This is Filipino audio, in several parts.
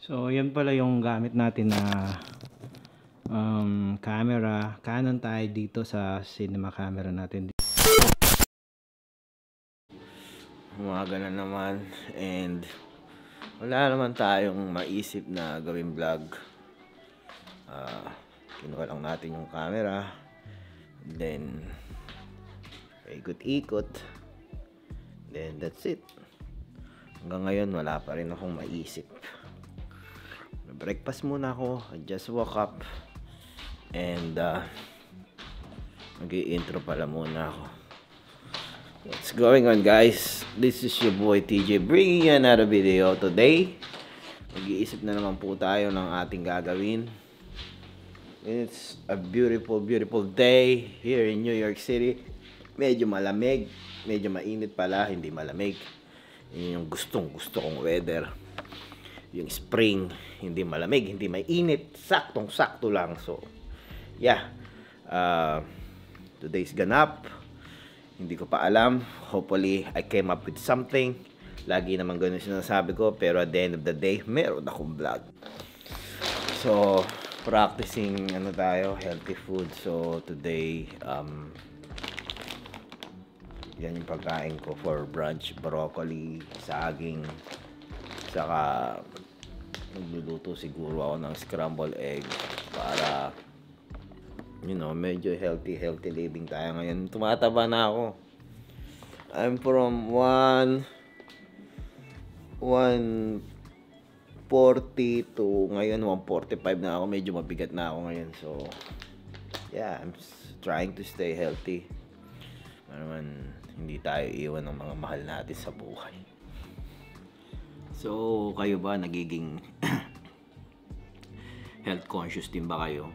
So, yan pala yung gamit natin na camera. Canon tayo dito sa cinema camera natin. Umaga na naman and wala naman tayong maisip na gawing vlog. Kinuha lang natin yung camera, then ikot-ikot, then that's it. Hanggang ngayon wala pa rin akong maisip. Breakfast muna ako. I just woke up and mag-i-intro pala muna ako. What's going on, guys? This is your boy TJ bringing you another video today. Mag-iisip na naman po tayo ng ating gagawin. It's a beautiful day here in New York City. Medyo malamig, medyo mainit pala, hindi malamig. Yun yung gusto kong weather. Yung spring, hindi malamig, hindi mainit, saktong-sakto lang. So, yeah. Today's ganap. Hindi ko pa alam. Hopefully, I came up with something. Lagi naman ganun sinasabi ko. Pero at the end of the day, meron akong vlog. So, practicing healthy food. So, today, yan yung pagkain ko for brunch. Broccoli, saging, saka magluluto siguro ako ng scrambled egg para medyo healthy living tayo ngayon. Tumataba na ako. I'm from 140 to ngayon 145 na ako. Medyo mabigat na ako ngayon. So yeah, I'm trying to stay healthy. Naman hindi tayo iwan ng mga mahal natin sa buhay. So, kayo ba nagiging health conscious din ba kayo?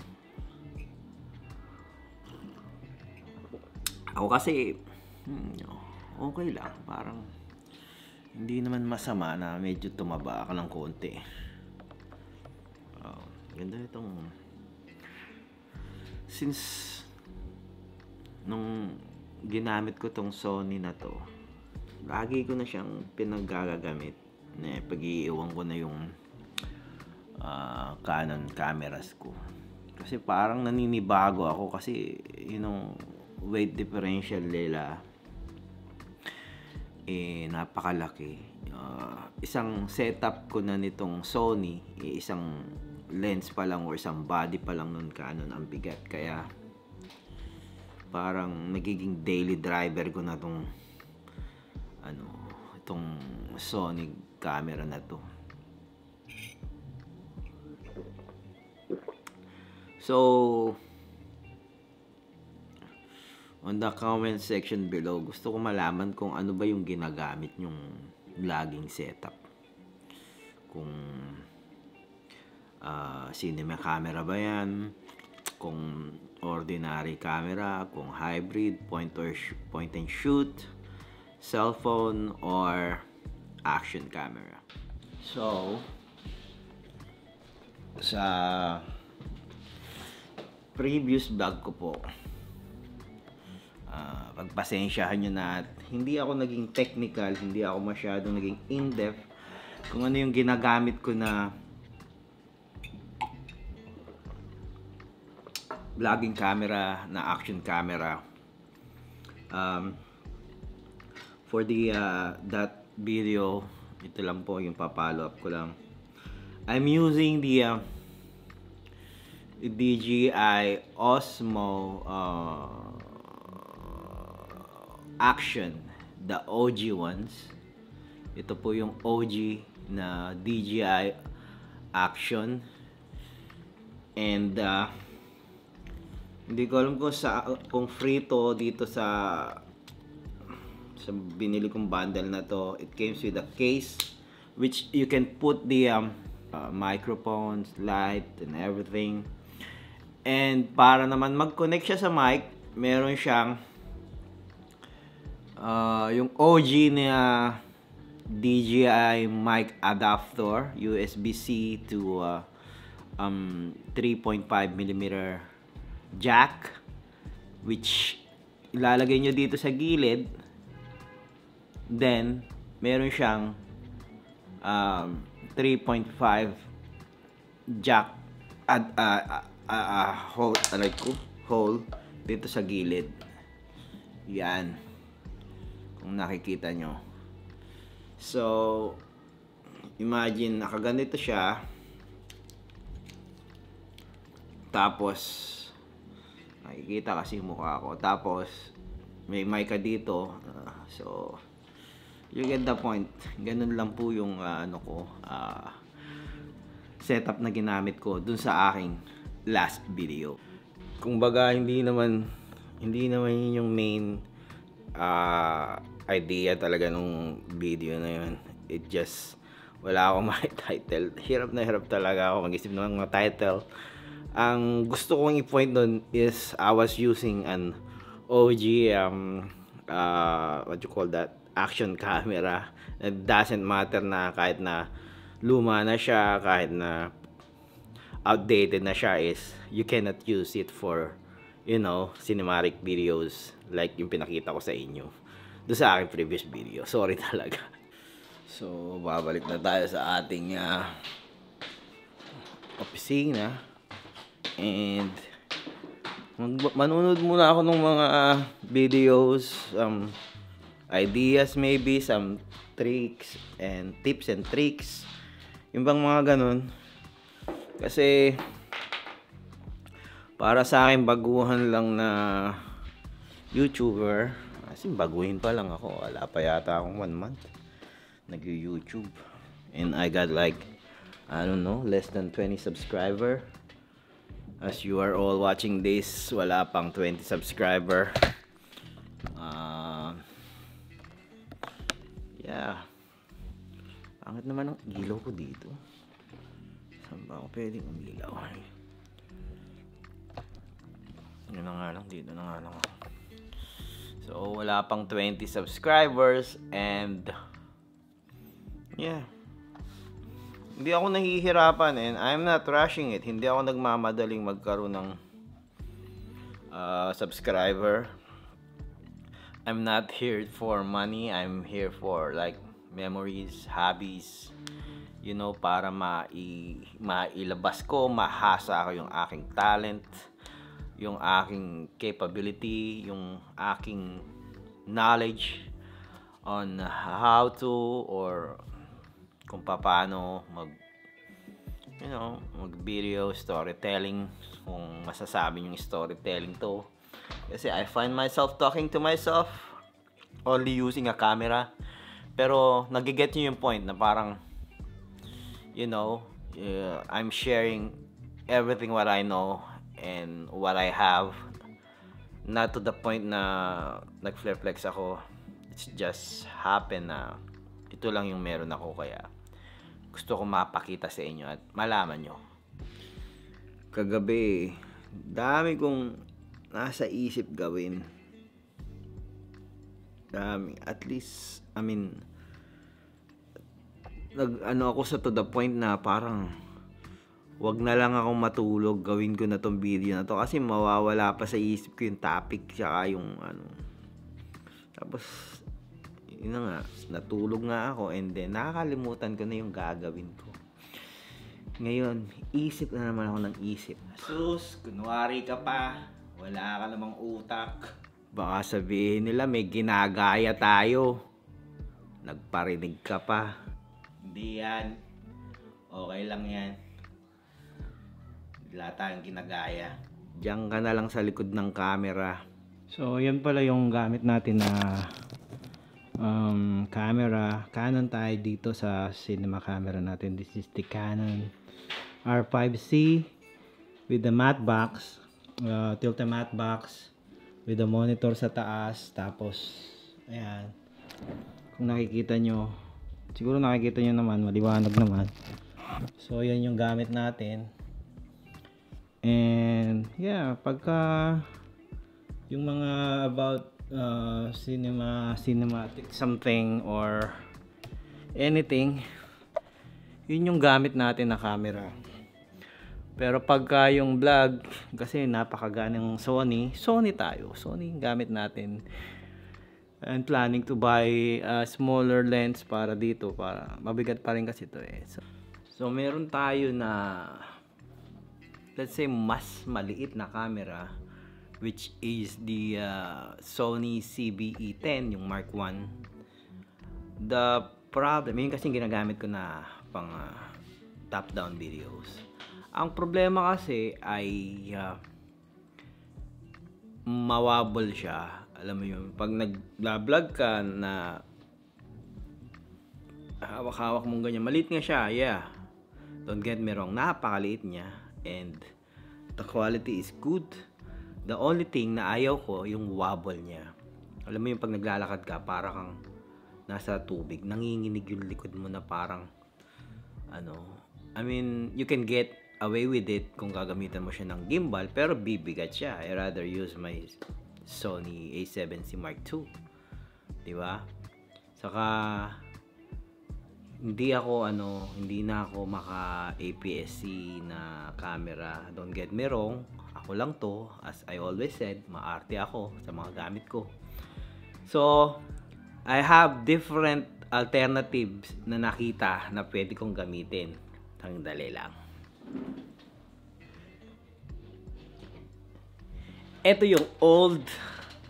Ako kasi okay lang, parang hindi naman masama na medyo tumaba ka ng konti. Ganda itong since nung ginamit ko tong Sony na to, lagi ko na siyang pinaggagamit. Pag-iiwan ko na yung Canon cameras ko. Kasi parang naninibago ako kasi weight differential nila napakalaki. Isang setup ko na nitong Sony, isang lens pa lang or isang body pa lang nun Canon ang bigat. Kaya parang nagiging daily driver ko na itong Sony camera na to. So on the comment section below, gusto ko malaman kung ano ba yung ginagamit yung vlogging setup. Kung cinema camera ba yan, kung ordinary camera, kung hybrid, point and shoot, cellphone, or action camera. So, sa previous vlog ko po, pagpasensyahan nyo na at hindi ako naging technical, hindi ako masyadong naging in-depth kung ano yung ginagamit ko na vlogging camera, na action camera. For the that video, ito lang po yung pa-follow up ko lang. I'm using the DJI Osmo Action, the OG ones. Ito po yung OG na DJI Action. And hindi ko alam kung free to dito sa binili kong bundle na to. It comes with a case which you can put the microphones, light, and everything. And para naman mag-connect siya sa mic, meron siyang yung OG na DJI mic adapter, USB-C to 3.5mm jack, which ilalagay nyo dito sa gilid. Then meron siyang 3.5 jack at hole dito sa gilid. Yan, kung nakikita nyo. So imagine nakaganito siya, tapos nakikita kasi yung mukha ko, tapos may mic ka dito. So you get the point. Ganun lang po yung setup na ginamit ko dun sa aking last video. Kung baga hindi naman yun yung main idea talaga nung video na yun. It just, wala akong may title. Hirap na hirap talaga ako mag-isip ng mga title. Ang gusto kong i-point nun is I was using an OG what you call that, action camera. It doesn't matter na kahit na luma na siya, kahit na outdated na siya, is you cannot use it for, you know, cinematic videos like yung pinakita ko sa inyo doon sa aking previous video. Sorry talaga. So babalik na tayo sa ating opisina, and manunod muna ako ng mga videos, ideas, maybe some tricks and tips and tricks, yung bang mga ganun. Kasi para sa akin, baguhan lang na YouTuber. Kasi baguhin pa lang ako, wala pa yata akong 1 month nag-YouTube, and I got like, I don't know, less than 20 subscriber. As you are all watching this, wala pang 20 subscriber. Yeah, pangit naman ang ilaw ko dito. Saan ba ako pwedeng umilaw? Yun na nga lang, dito na nga lang ako. So wala pang 20 subscribers, and yeah, hindi ako nahihirapan, and I'm not rushing it. Hindi ako nagmamadaling magkaroon ng subscriber. I'm not here for money. I'm here for like memories, hobbies, you know, para mailabas ko, mahasa ko yung aking talent, yung aking capability, yung aking knowledge on how to, or kung paano mag video storytelling, kung masasabi yung storytelling to. Kasi I find myself talking to myself only using a camera. Pero nagiget nyo yung point na parang, you know, I'm sharing everything what I know and what I have. Not to the point na nag-flex ako. It's just happen na ito lang yung meron ako, kaya gusto ko mapakita sa inyo at malaman nyo. Kagabi, dami kong nasa isip gawin. Dami. At least, I mean, ako sa to the point na parang wag na lang akong matulog, gawin ko na tong video na to, kasi mawawala pa sa isip ko yung topic, tsaka yung tapos yun na nga, natulog nga ako, and then nakakalimutan ko na yung gagawin ko. Ngayon, isip na naman ako ng isip. Sus, kunwari ka pa, wala ka namang utak. Baka sabihin nila may ginagaya tayo. Nagparinig ka pa. Hindi yan. Okay lang yan. Wala tayong ginagaya. Diyan ka na lang sa likod ng camera. So yan pala yung gamit natin na camera. Canon tayo dito sa cinema camera natin. This is the Canon R5C with the matte box, tilt matte box with the monitor sa taas. Tapos ayan, kung nakikita nyo, siguro nakikita nyo naman, maliwanag naman. So yan yung gamit natin. And yeah, pagka yung mga about cinematic something or anything, yun yung gamit natin na camera. Pero pagka yung vlog, kasi napakaganang Sony tayo. Sony yung gamit natin. And planning to buy a smaller lens para dito, para mabigat pa rin kasi ito eh. So meron tayo na let's say, mas maliit na camera, which is the Sony CBE10, yung Mark 1. The problem, yun kasi ginagamit ko na pang top-down videos. Ang problema kasi ay mawabol siya. Alam mo yun, pag nag-vlog ka na hawak-hawak mong ganyan, maliit nga siya, yeah. Don't get me wrong, napakaliit niya. And the quality is good. The only thing na ayaw ko, yung wobble niya. Alam mo yung pag naglalakad ka, para kang nasa tubig, nanginginig yung likod mo na parang, I mean, you can get away with it kung gagamitan mo siya ng gimbal, pero bibigat siya. I rather use my Sony A7C Mark II. Diba? Saka, hindi na ako maka APS-C na camera. Don't get me wrong, ako lang to, as I always said, maarte ako sa mga gamit ko. So, I have different alternatives na nakita na pwede kong gamitin. Sandali lang. Ito yung old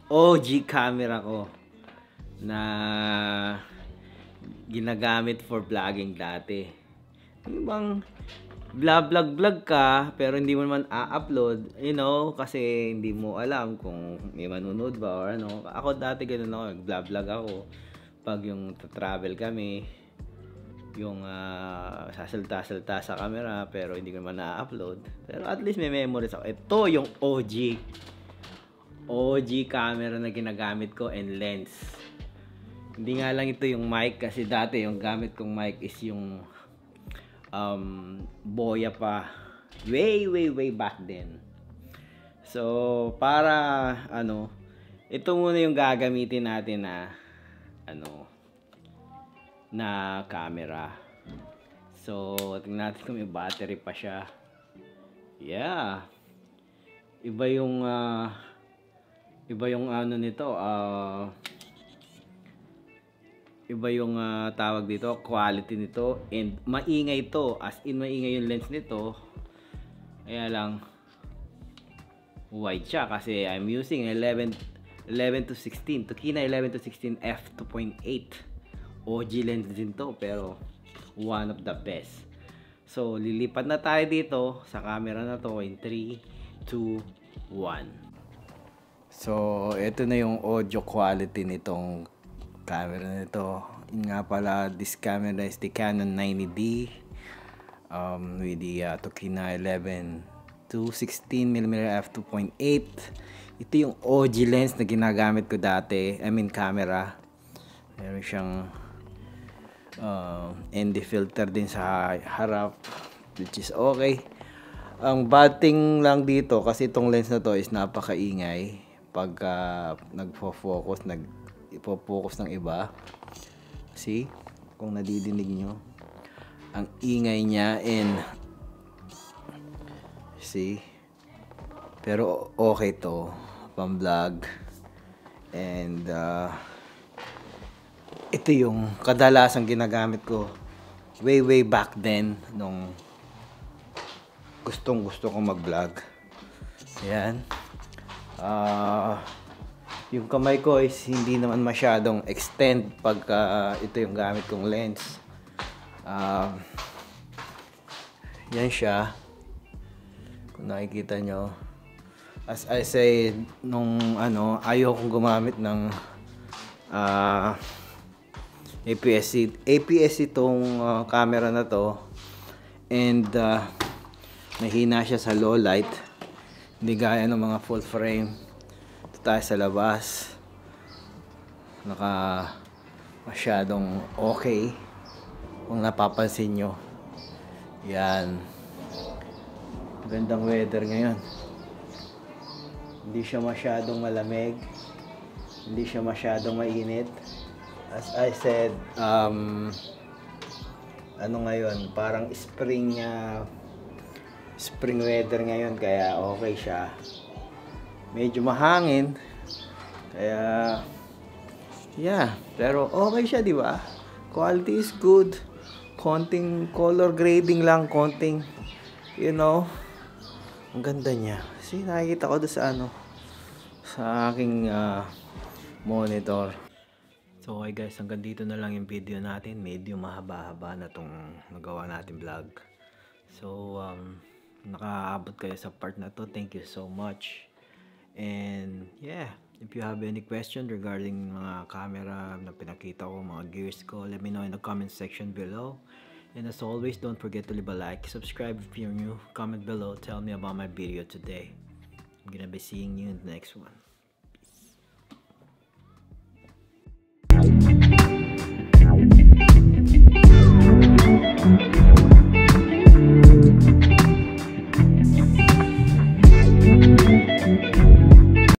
OG camera ko na ginagamit for vlogging dati. Yung bang vlog ka pero hindi mo naman a-upload, kasi hindi mo alam kung may manonood ba or ano. Ako dati ganun ako, nag-vlog ako pag yung travel kami, yung sasalta sa camera pero hindi ko naman na-upload. Pero at least may memories ako. Ito yung OG camera na ginagamit ko and lens. Hindi nga lang ito yung mic kasi dati yung gamit kong mic is yung Boya pa. Way back then. So, para ito muna yung gagamitin natin na camera. So, tingnan natin kung may battery pa siya. Yeah. Iba yung nito, iba yung tawag dito, quality nito, and maingay to, as in maingay yung lens nito. Kaya lang wide siya kasi I'm using 11 to 16 Tokina 11 to 16 f2.8 OG lens din to, pero one of the best. So lilipat na tayo dito sa camera na to in 3, 2, 1. So ito na yung audio quality nitong camera nito. Yun nga pala, this camera is the Canon 90D with the Tokina 11 to 16mm f2.8. Ito yung OG lens na ginagamit ko dati. I mean camera. Meron siyang ND filter din sa harap, which is okay. Ang bad thing lang dito kasi itong lens na to is napakaingay pagka nagfo-focus, ipo-focus ng iba. See? Kung nadidinig nyo ang ingay niya, and see? Pero okay to pang vlog. And ito yung kadalasang ginagamit ko way back then nung gustong gusto ko mag vlog. Ayan. Yung kamay ko is hindi naman masyadong extend pagka ito yung gamit kong lens. Yan siya. Kung nakikita nyo. As I say, nung ayaw kong gumamit ng APS-C itong camera na to. And mahina siya sa low light. Hindi gaya ng mga full frame. Tayo sa labas, masyadong okay kung napapansin nyo. Yan, gandang weather ngayon, hindi siya masyadong malamig, hindi siya masyadong mainit. As I said, ngayon, parang spring weather ngayon, kaya okay siya. Medyo mahangin, kaya yeah, pero okay siya, di ba? Quality is good. Konting color grading lang, konting Ang ganda niya. Kasi nakikita ko doon sa ano, sa aking monitor. So okay guys, hanggang dito na lang yung video natin. Medyo mahaba-haba na tong nagawa natin vlog. So nakaabot kayo sa part na to. Thank you so much. And yeah, if you have any question regarding mga camera na pinakita ko, mga gears ko, let me know in the comment section below. And as always, don't forget to leave a like, subscribe if you're new, comment below, tell me about my video today. I'm gonna be seeing you in the next one.